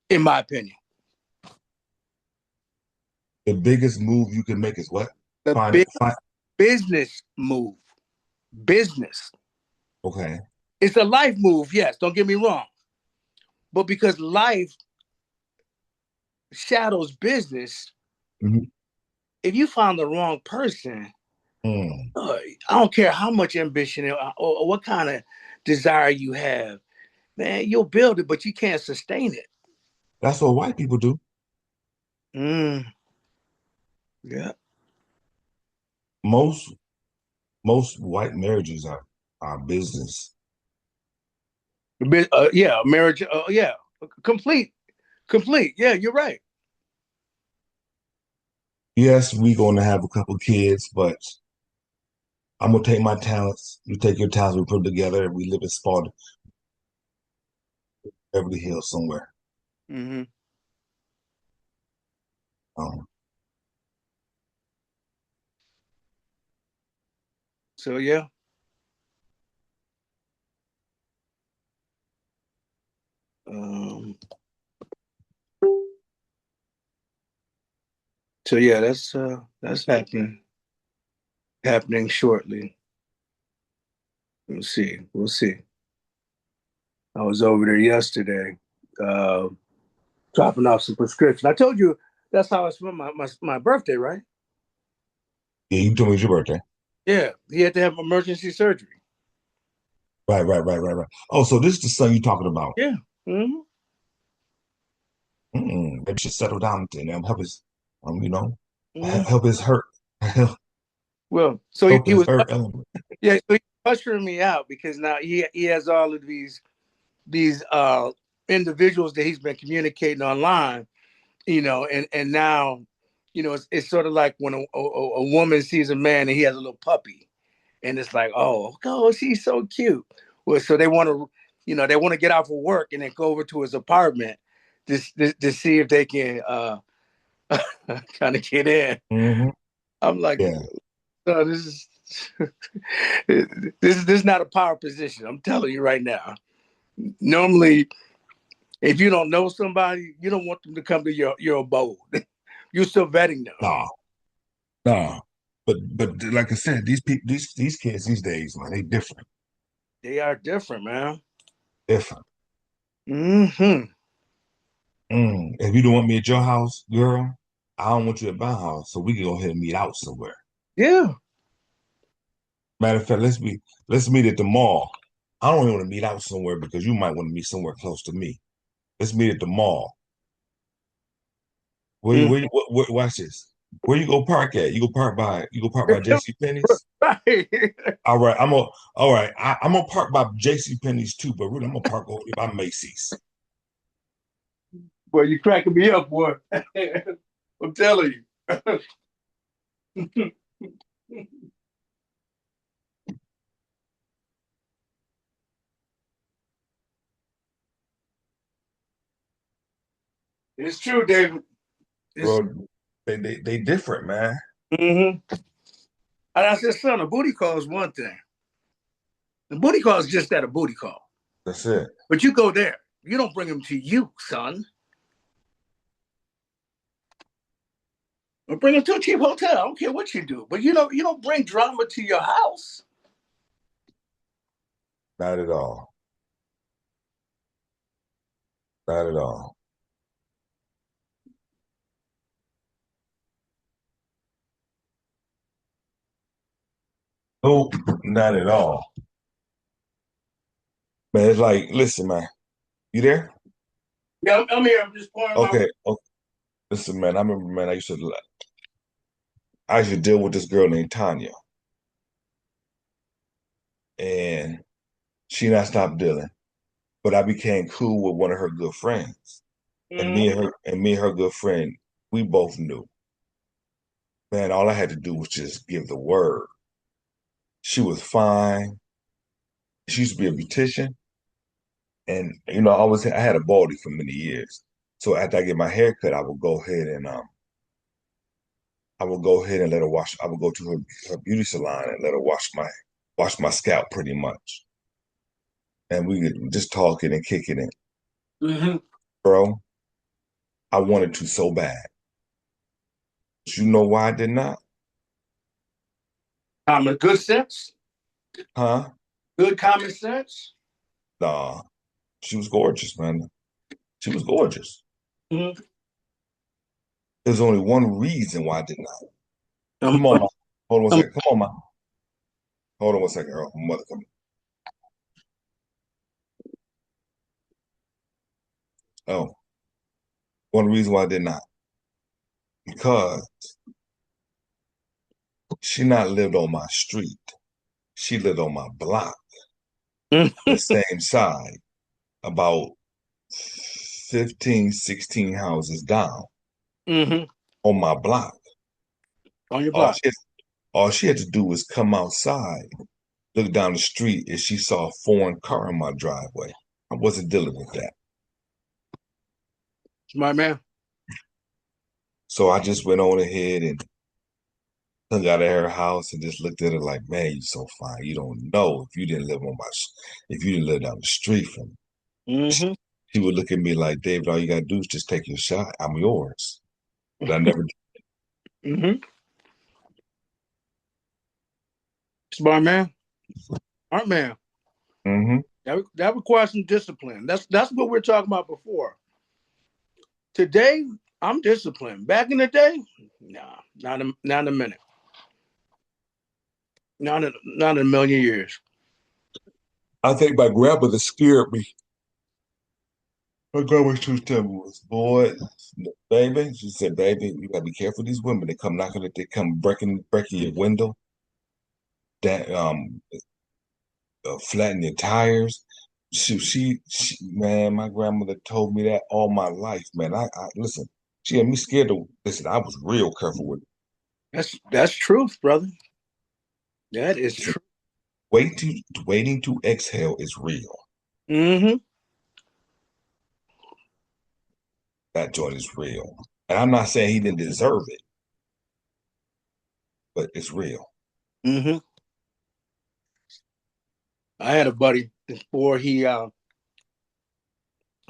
Speaker 1: In my opinion.
Speaker 2: The biggest move you can make is what?
Speaker 1: Find business move. Business.
Speaker 2: Okay.
Speaker 1: It's a life move, yes, don't get me wrong. But because life shadows business, if you find the wrong person, I don't care how much ambition or what kind of desire you have, man, you'll build it, but you can't sustain it.
Speaker 2: That's what white people do.
Speaker 1: Yeah.
Speaker 2: Most white marriages are business.
Speaker 1: Yeah, marriage. Yeah, complete. Yeah, you're right.
Speaker 2: Yes, we're going to have a couple kids, but I'm gonna take my talents. You take your talents. We put them together, and we live in spot Beverly Hills somewhere.
Speaker 1: Mm-hmm. So yeah. So yeah, that's happening shortly. We'll see. I was over there yesterday, dropping off some prescription. I told you that's how I spent my birthday, right?
Speaker 2: Yeah, you told me it's your birthday.
Speaker 1: Yeah, he had to have emergency surgery.
Speaker 2: Right. Oh, so this is the son you're talking about.
Speaker 1: Yeah. Mm-hmm.
Speaker 2: Maybe should settle down and help his,
Speaker 1: Mm-hmm.
Speaker 2: help his hurt.
Speaker 1: Well, so
Speaker 2: help
Speaker 1: he
Speaker 2: his
Speaker 1: was,
Speaker 2: hurt element.
Speaker 1: yeah, so he's ushering me out because now he has all of these individuals that he's been communicating online, and now, it's sort of like when a woman sees a man and he has a little puppy, and it's like, oh, she's so cute. Well, so they want to get out for work and then go over to his apartment to see if they can kind of get in.
Speaker 2: Mm-hmm.
Speaker 1: I'm like,
Speaker 2: yeah.
Speaker 1: No, this is this is not a power position. I'm telling you right now. Normally, if you don't know somebody, you don't want them to come to your abode. You're still vetting them.
Speaker 2: Nah, nah. But like I said, these people, these kids these days, man, they different.
Speaker 1: They are different, man.
Speaker 2: Different.
Speaker 1: Mm-hmm.
Speaker 2: If you don't want me at your house, girl, I don't want you at my house, so we can go ahead and meet out somewhere.
Speaker 1: Yeah.
Speaker 2: Matter of fact, let's meet at the mall. I don't even want to meet out somewhere because you might want to meet somewhere close to me. Let's meet at the mall. Watch this. Where you go park at? You go park by JC Penney's?
Speaker 1: Right.
Speaker 2: All right, I'm gonna park by JC Penney's too, but really I'm gonna park over by Macy's.
Speaker 1: Boy, you cracking me up, boy. I'm telling you. It's true, David. It's
Speaker 2: Bro, they different, man.
Speaker 1: mm-hmm. And I said, son, a booty call is one thing. The booty call is just that, a booty call.
Speaker 2: That's it.
Speaker 1: But you go there. You don't bring them to you, son. Or bring them to a cheap hotel. I don't care what you do. But you don't bring drama to your house.
Speaker 2: Not at all. Not at all. Nope, not at all. Man, it's like, listen, man, you there?
Speaker 1: Yeah, I'm here. I'm just pouring my.
Speaker 2: Okay. Okay. Listen, man, I remember, man, I used to deal with this girl named Tanya, and she not stopped dealing, but I became cool with one of her good friends, and
Speaker 1: Mm-hmm.
Speaker 2: me and her good friend, we both knew, man. All I had to do was just give the word. She was fine. She used to be a beautician, and I had a baldy for many years. So after I get my hair cut, I will go ahead and let her wash. I will go to her beauty salon and let her wash my scalp pretty much. And we could just talking and kicking it.
Speaker 1: Mm-hmm.
Speaker 2: Bro, I wanted to so bad. But you know why I did not?
Speaker 1: Common good sense.
Speaker 2: Huh?
Speaker 1: Good common sense.
Speaker 2: Nah. She was gorgeous, man. She was gorgeous.
Speaker 1: Mm-hmm.
Speaker 2: There's only one reason why I did not.
Speaker 1: Um,
Speaker 2: Come on, ma. Hold on one
Speaker 1: um,
Speaker 2: second. Come on, ma. Hold on one second, Earl. My mother coming. Oh, one reason why I did not. Because she not lived on my street. She lived on my block, the same side, about 15, 16 houses down
Speaker 1: mm-hmm.
Speaker 2: on my block.
Speaker 1: On your
Speaker 2: All
Speaker 1: block.
Speaker 2: she had, all she had to do was come outside, look down the street, and she saw a foreign car in my driveway. I wasn't dealing with that.
Speaker 1: Smart man.
Speaker 2: So I just went on ahead and hung out at her house and just looked at her like, man, you're so fine. You don't know if you didn't live down the street from me.
Speaker 1: Mm-hmm.
Speaker 2: She would look at me like, David, all you gotta do is just take your shot. I'm yours. But I never
Speaker 1: Mm-hmm. Smart man. Smart man.
Speaker 2: did.
Speaker 1: That requires some discipline. That's what we are talking about before. Today, I'm disciplined. Back in the day, nah, not in a minute. Not in a million years.
Speaker 2: I think my grandmother scared me. My grandma used to tell me was, boy, baby, she said, baby, you gotta be careful of these women. They come breaking your window, that flatten your tires. Man, my grandmother told me that all my life, man. I listen. She had me scared to listen. I was real careful with it.
Speaker 1: That's truth, brother. That is
Speaker 2: Listen,
Speaker 1: true.
Speaker 2: waiting to exhale is real.
Speaker 1: Mm-hmm.
Speaker 2: That joint is real, and I'm not saying he didn't deserve it, but it's real.
Speaker 1: Mm-hmm. I had a buddy before he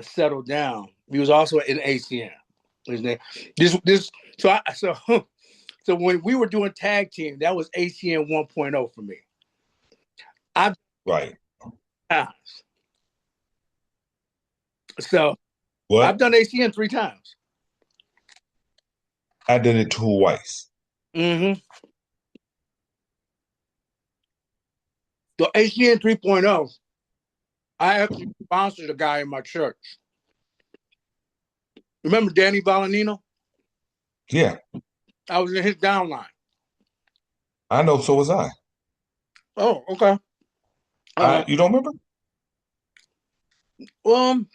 Speaker 1: settled down. He was also in ACN. His name. This. So when we were doing tag team, that was ACN 1.0 for me. I've
Speaker 2: Right.
Speaker 1: So
Speaker 2: What?
Speaker 1: I've done ACN 3 times.
Speaker 2: I did it twice.
Speaker 1: Mm-hmm. So ACN 3.0, I actually sponsored a guy in my church. Remember Danny Valenino?
Speaker 2: Yeah,
Speaker 1: I was in his downline.
Speaker 2: I know. So was I.
Speaker 1: Oh, okay.
Speaker 2: You don't remember?
Speaker 1: Um,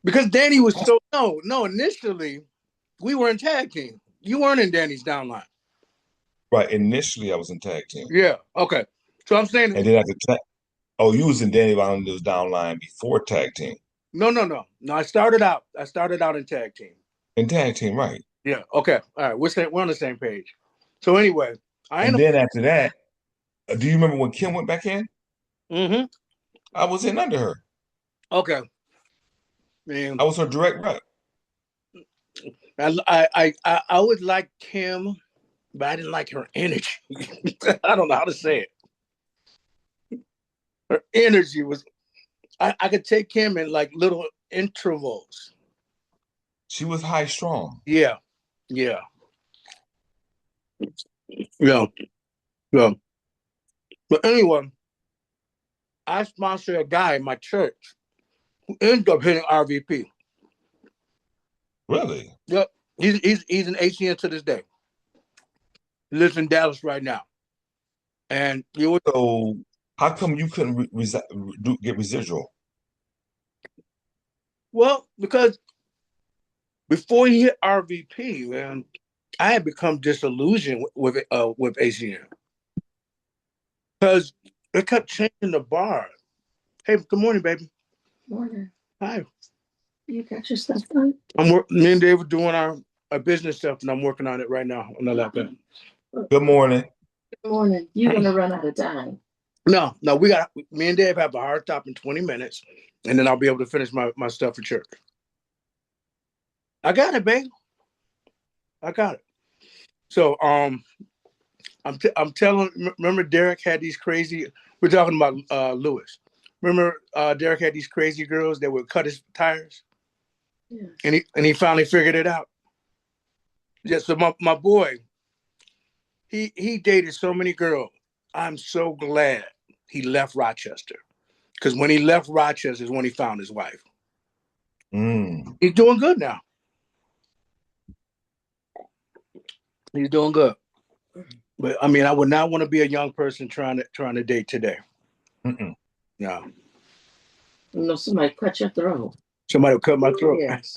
Speaker 1: because Danny was so no. Initially, we were in tag team. You weren't in Danny's downline.
Speaker 2: Right. Initially, I was in tag team,
Speaker 1: Yeah. Okay. So I'm saying
Speaker 2: and then after tag. Oh, you was in Danny Valentino's downline before tag team.
Speaker 1: no. I started out. In tag team.
Speaker 2: In tag team, right?
Speaker 1: Yeah. Okay. All right. We're on the same page. So anyway, I
Speaker 2: And
Speaker 1: ended
Speaker 2: then after that, do you remember when Kim went back in?
Speaker 1: up. Mm-hmm.
Speaker 2: I was in under her.
Speaker 1: Okay. Man,
Speaker 2: I was her direct rep.
Speaker 1: I would like Kim, but I didn't like her energy. I don't know how to say it. Her energy was. I could take Kim in like little intervals.
Speaker 2: She was high strong.
Speaker 1: Yeah. Yeah. Yeah. Yeah. But anyway, I sponsored a guy in my church who ended up hitting RVP.
Speaker 2: Really?
Speaker 1: Yep. He's an ACN to this day. He lives in Dallas right now. And he was
Speaker 2: So how come you couldn't get residual?
Speaker 1: well, because before he hit RVP, man, I had become disillusioned with ACN because they kept changing the bar. Hey, good morning, baby.
Speaker 4: Morning.
Speaker 1: Hi.
Speaker 4: You got your stuff done?
Speaker 1: Me and Dave are doing our business stuff, and I'm working on it right now on the laptop.
Speaker 2: Good morning.
Speaker 4: Good morning. You're gonna run out of time.
Speaker 1: No, me and Dave have a hard stop in 20 minutes, and then I'll be able to finish my stuff for church. I got it, babe. I got it. So I'm telling. Remember, Derek had these crazy. We're talking about Lewis. Remember, Derek had these crazy girls that would cut his tires,
Speaker 4: Yes.
Speaker 1: and he finally figured it out. Yeah. So my boy, he dated so many girls. I'm so glad he left Rochester because when he left Rochester is when he found his wife.
Speaker 2: Mm.
Speaker 1: He's doing good now. He's doing good. But I mean, I would not want to be a young person trying to date today.
Speaker 2: Mm-mm.
Speaker 1: No.
Speaker 4: No, somebody cut your throat.
Speaker 1: Somebody will cut my throat.
Speaker 4: Yes.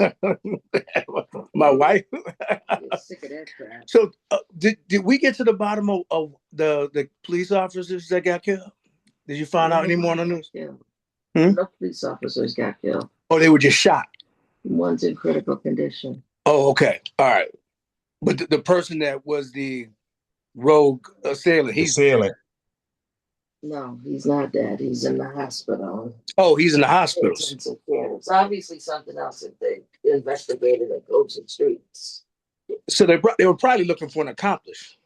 Speaker 1: My wife.
Speaker 4: You're sick of that crap.
Speaker 1: So did we get to the bottom of the police officers that got killed? Did you find out any more on the news?
Speaker 4: No police officers got killed.
Speaker 1: Oh, they were just shot.
Speaker 4: One's in critical condition.
Speaker 1: Oh, okay. All right. But the person that was the rogue assailant,
Speaker 2: The assailant.
Speaker 4: No, he's not dead. He's in the hospital.
Speaker 1: Oh, he's in the hospital.
Speaker 4: Intensive care. It's obviously something else if they investigated at Ghost and Streets.
Speaker 1: So they were probably looking for an accomplice.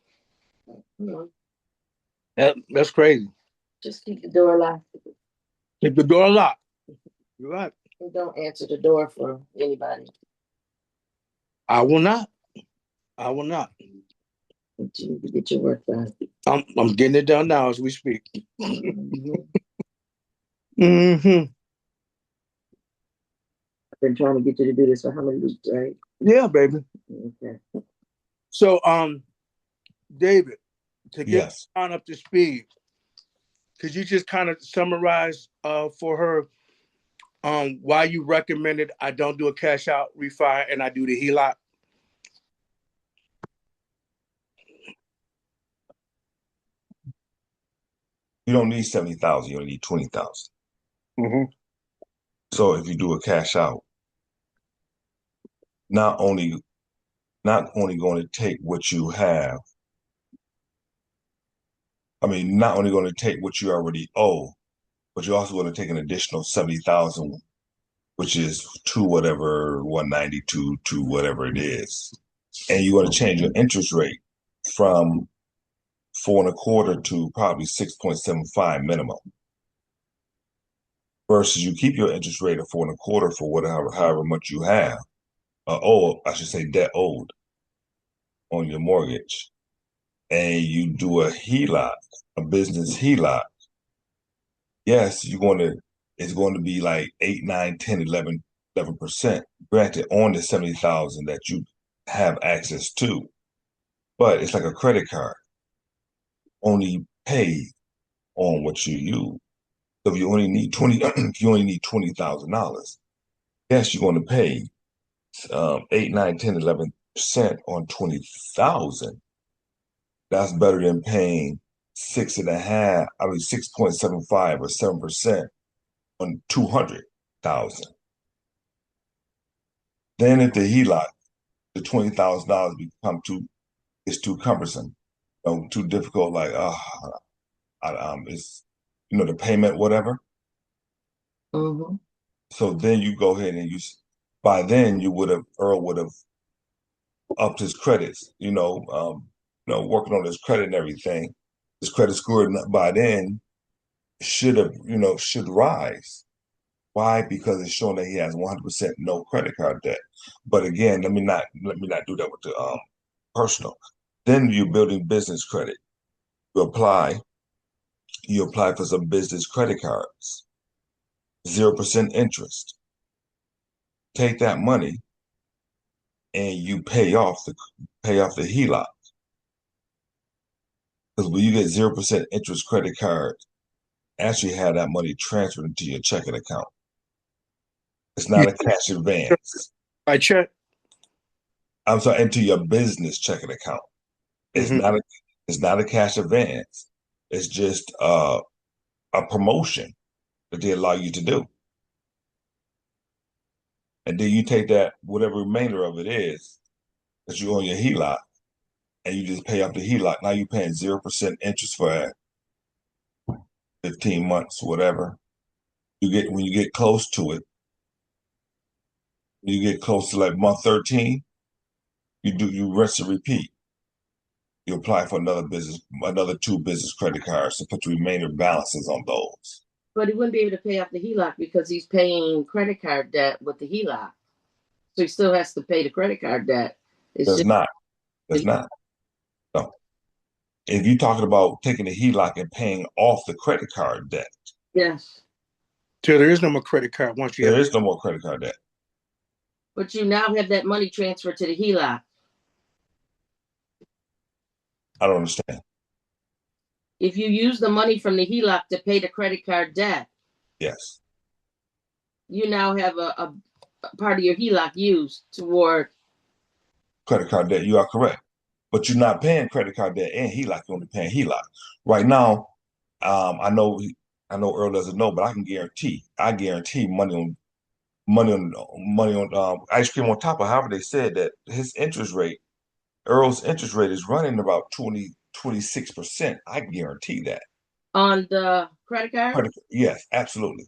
Speaker 4: No.
Speaker 1: That's crazy.
Speaker 4: Just keep the door locked.
Speaker 1: Keep the door locked. You're right.
Speaker 4: And don't answer the door for anybody.
Speaker 1: I will not. I will not.
Speaker 4: But you need to get your work done.
Speaker 1: I'm getting it done now as we speak.
Speaker 4: Mm-hmm.
Speaker 1: Mm-hmm.
Speaker 4: I've been trying to get you to do this for how many weeks, right?
Speaker 1: Yeah, baby.
Speaker 4: Okay.
Speaker 1: So, David, to get
Speaker 2: Yes.
Speaker 1: on up to speed, could you just kind of summarize for her why you recommended I don't do a cash out refi and I do the HELOC?
Speaker 2: You don't need 70,000. You only need 20,000.
Speaker 1: Mm-hmm.
Speaker 2: So if you do a cash out, not only going to take what you have. I mean, not only going to take what you already owe, but you're also going to take an additional 70,000, which is to whatever 192 to whatever it is, and you're going to change your interest rate from 4.25 to probably 6.75 minimum, versus you keep your interest rate at 4.25 for whatever however much you have, I should say debt owed on your mortgage, and you do a HELOC, a business HELOC. Yes, it's going to be like 8, 9, 10, 11%, granted on the 70,000 that you have access to. But it's like a credit card. Only pay on what you use. So if you only need if you only need $20,000, yes, you're going to pay 8, 9, 10, 11% on 20,000. That's better than paying 6.75 or 7% on 200,000. Then if the HELOC, the $20,000 is too cumbersome, too difficult, like it's the payment, whatever.
Speaker 4: Mm-hmm.
Speaker 2: So then you go ahead and by then Earl would have upped his credits, working on his credit and everything. His credit score by then should rise. Why? Because it's showing that he has 100% no credit card debt. But again, let me not do that with the personal. Then you're building business credit. You apply for some business credit cards, 0% interest. Take that money and you pay off the HELOC. Because when you get 0% interest credit card, actually have that money transferred into your checking account. It's
Speaker 1: Yeah,
Speaker 2: not a cash advance.
Speaker 1: I check.
Speaker 2: I'm sorry, into your business checking account. It's
Speaker 1: Mm-hmm.
Speaker 2: not a cash advance. It's just a promotion that they allow you to do. And then you take that, whatever remainder of it is, that you own your HELOC, and you just pay off the HELOC. Now you're paying 0% interest for 15 months, whatever. When you get close to it, you get close to like month 13, you rinse and repeat. You apply for another 2 business credit cards to put your remainder balances on those.
Speaker 4: But he wouldn't be able to pay off the HELOC because he's paying credit card debt with the HELOC. So he still has to pay the credit card debt. It's
Speaker 2: There's
Speaker 4: just
Speaker 2: not. There's not. No. If you're talking about taking a HELOC and paying off the credit card debt,
Speaker 4: yes.
Speaker 1: So there is no more credit card once you
Speaker 2: there
Speaker 1: have.
Speaker 2: is no more credit card debt.
Speaker 4: But you now have that money transferred to the HELOC.
Speaker 2: I don't understand.
Speaker 4: If you use the money from the HELOC to pay the credit card debt,
Speaker 2: Yes.
Speaker 4: you now have a part of your HELOC used toward
Speaker 2: Credit card debt, you are correct. But you're not paying credit card debt and HELOC, you're only paying HELOC. Right now, I know Earl doesn't know, but I guarantee money on ice cream on top of however they said that Earl's interest rate is running about 26%. I guarantee that.
Speaker 4: on the credit card.
Speaker 2: Yes, absolutely.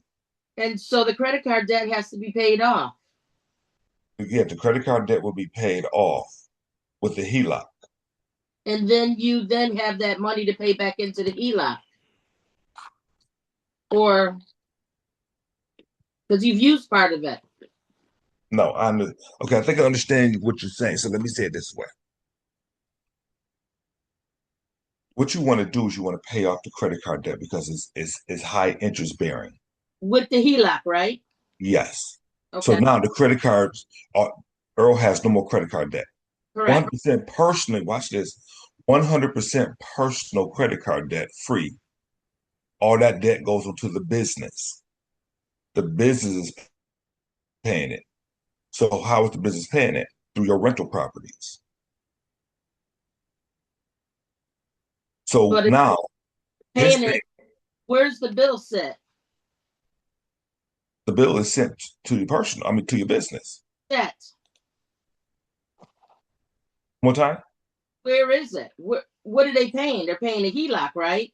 Speaker 4: And so the credit card debt has to be paid off.
Speaker 2: Yeah, the credit card debt will be paid off with the HELOC.
Speaker 4: And then you then have that money to pay back into the HELOC. Or because you've used part of it.
Speaker 2: No, okay, I think I understand what you're saying. So let me say it this way. What you want to do is you want to pay off the credit card debt because it's high interest bearing.
Speaker 4: With the HELOC, right?
Speaker 2: Yes. So
Speaker 4: Okay.
Speaker 2: now the credit cards Earl has no more credit card debt.
Speaker 4: Correct.
Speaker 2: 100% personally, watch this. 100% personal credit card debt free. All that debt goes into the business. The business is paying it. So how is the business paying it? Through your rental properties. So
Speaker 4: But
Speaker 2: now his
Speaker 4: paying it, where's the bill set?
Speaker 2: the bill is sent to to your business.
Speaker 4: Set.
Speaker 2: One time?
Speaker 4: Where is it? What are they paying? They're paying a HELOC, right?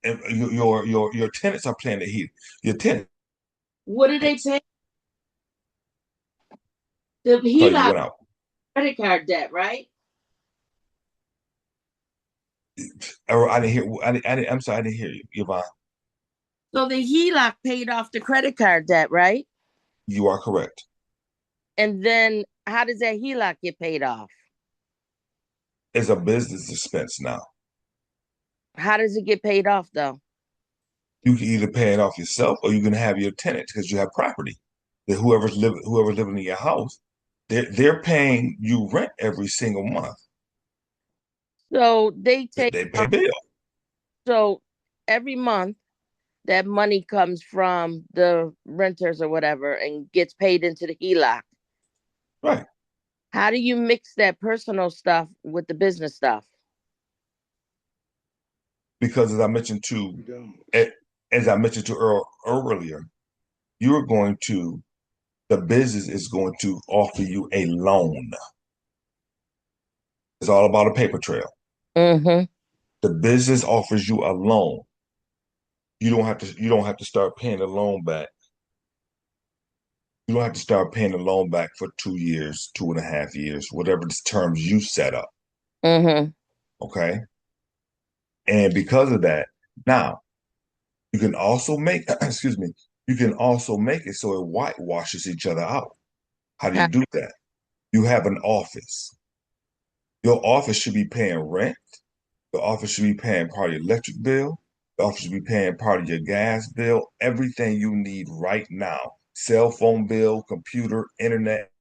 Speaker 2: and your tenants are paying the heat. Your tenants.
Speaker 4: What do they pay? The
Speaker 2: So you
Speaker 4: HELOC
Speaker 2: went out.
Speaker 4: credit card debt, right?
Speaker 2: I didn't hear. I'm sorry, I didn't hear you, Yvonne.
Speaker 4: So the HELOC paid off the credit card debt, right?
Speaker 2: You are correct.
Speaker 4: And then how does that HELOC get paid off?
Speaker 2: It's a business expense now.
Speaker 4: How does it get paid off though?
Speaker 2: You can either pay it off yourself or you can have your tenants because you have property. That whoever's living in your house, they're paying you rent every single month.
Speaker 4: So they take
Speaker 2: They pay bill.
Speaker 4: so every month that money comes from the renters or whatever and gets paid into the HELOC.
Speaker 2: Right.
Speaker 4: How do you mix that personal stuff with the business stuff?
Speaker 2: Because as I mentioned to Earl earlier, you're going to the business is going to offer you a loan. It's all about a paper trail.
Speaker 4: Mm-hmm.
Speaker 2: The business offers you a loan. You don't have to start paying the loan back. You don't have to start paying the loan back for 2 years, 2.5 years, whatever the terms you set up.
Speaker 4: Mm-hmm.
Speaker 2: Okay. And because of that, now you can also make, excuse me, you can also make it so it whitewashes each other out. How do you do that? You have an office. Your office should be paying rent. The office should be paying part of your electric bill. The office should be paying part of your gas bill, everything you need right now. Cell phone bill, computer, internet,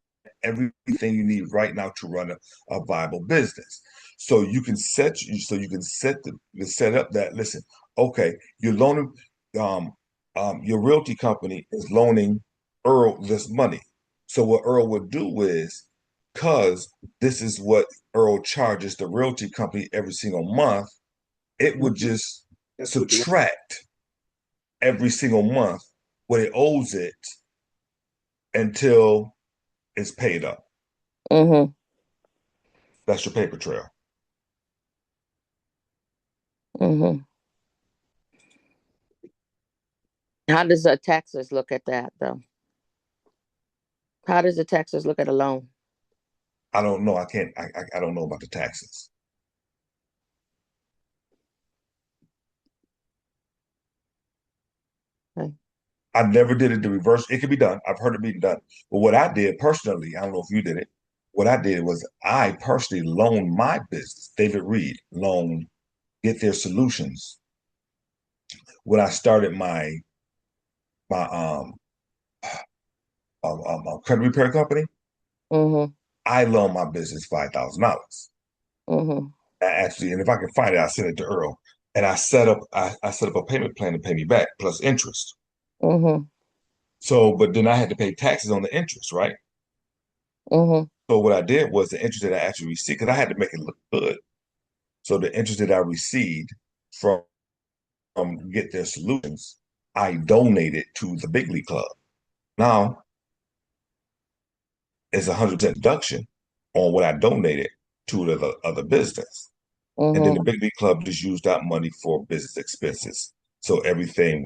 Speaker 2: everything you need right now to run a viable business. So you can set up that, listen, okay, you're loaning your realty company is loaning Earl this money. So what Earl would do is, because this is what Earl charges the realty company every single month, it would just subtract every single month what it owes it until it's paid up.
Speaker 4: Mm-hmm.
Speaker 2: That's your paper trail.
Speaker 4: Mm-hmm. How does the taxes look at that though? How does the taxes look at a loan?
Speaker 2: I don't know. I can't. I don't know about the taxes.
Speaker 4: Okay.
Speaker 2: I never did it the reverse. It could be done. I've heard it being done. But what I did personally, I don't know if you did it. What I did was I personally loaned my business, David Reid, loan Get Their Solutions. When I started my credit repair company,
Speaker 4: Mm-hmm.
Speaker 2: I loaned my business $5,000.
Speaker 4: Mm-hmm.
Speaker 2: Actually, and if I can find it, I'll send it to Earl. And I set up a payment plan to pay me back plus interest.
Speaker 4: Mm-hmm.
Speaker 2: So, but then I had to pay taxes on the interest, right?
Speaker 4: Mm-hmm.
Speaker 2: So what I did was the interest that I actually received, because I had to make it look good. So the interest that I received from Get Their Solutions, I donated to the Big League Club. Now it's 100% deduction on what I donated to the other business. And then
Speaker 4: Mm-hmm.
Speaker 2: the Big League Club just used that money for business expenses. So everything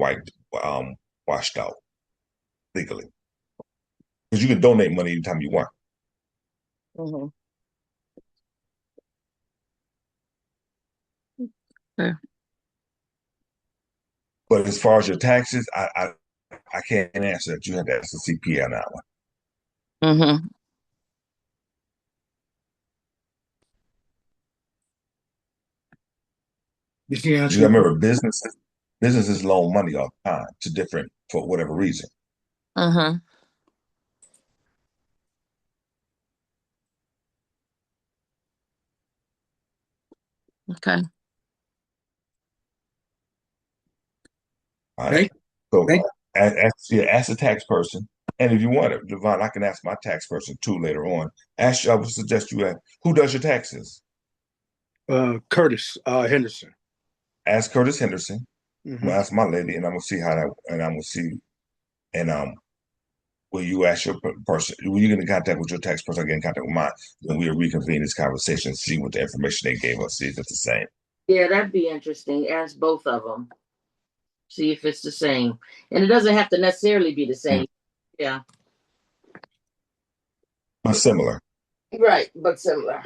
Speaker 2: um, washed out legally. Because you can donate money anytime you want.
Speaker 4: Mm-hmm. Yeah.
Speaker 2: But as far as your taxes, I can't answer that. You have to ask the CPA on that one.
Speaker 4: Mm-hmm.
Speaker 1: Did she answer
Speaker 2: You gotta
Speaker 1: your
Speaker 2: remember, businesses loan money all the time to different for whatever reason.
Speaker 4: Mm-hmm. Okay.
Speaker 2: All right.
Speaker 1: Thank,
Speaker 2: So
Speaker 1: thank
Speaker 2: ask the tax person. And if you want it, Devon, I can ask my tax person too later on. I would suggest you ask who does your taxes?
Speaker 1: Curtis Henderson.
Speaker 2: Ask Curtis Henderson. I'm
Speaker 1: Hmm.
Speaker 2: gonna ask my lady, and I'm gonna see how that, and I'm gonna see, and will you ask your person? Will you get in contact with your tax person? I get in contact with mine. Then we'll reconvene this conversation, see what the information they gave us, see if it's the same.
Speaker 4: Yeah, that'd be interesting. Ask both of them. See if it's the same. And it doesn't have to necessarily be the same. Yeah.
Speaker 2: But similar.
Speaker 4: Right, but similar.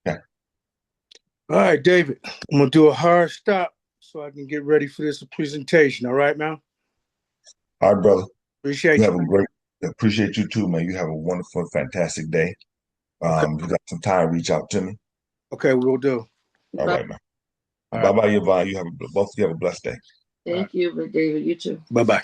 Speaker 2: Yeah.
Speaker 1: All right, David. I'm gonna do a hard stop so I can get ready for this presentation. All right, man.
Speaker 2: All right, brother.
Speaker 1: Appreciate
Speaker 2: You
Speaker 1: you.
Speaker 2: have a appreciate you too, man. You have a wonderful, fantastic day.
Speaker 1: Okay.
Speaker 2: You got some time, reach out to me.
Speaker 1: Okay, we'll do.
Speaker 2: All right, man.
Speaker 1: All
Speaker 2: Bye
Speaker 1: right.
Speaker 2: bye, Yvonne. Both of you have a blessed day.
Speaker 4: Thank you, David. You too.
Speaker 1: Bye bye.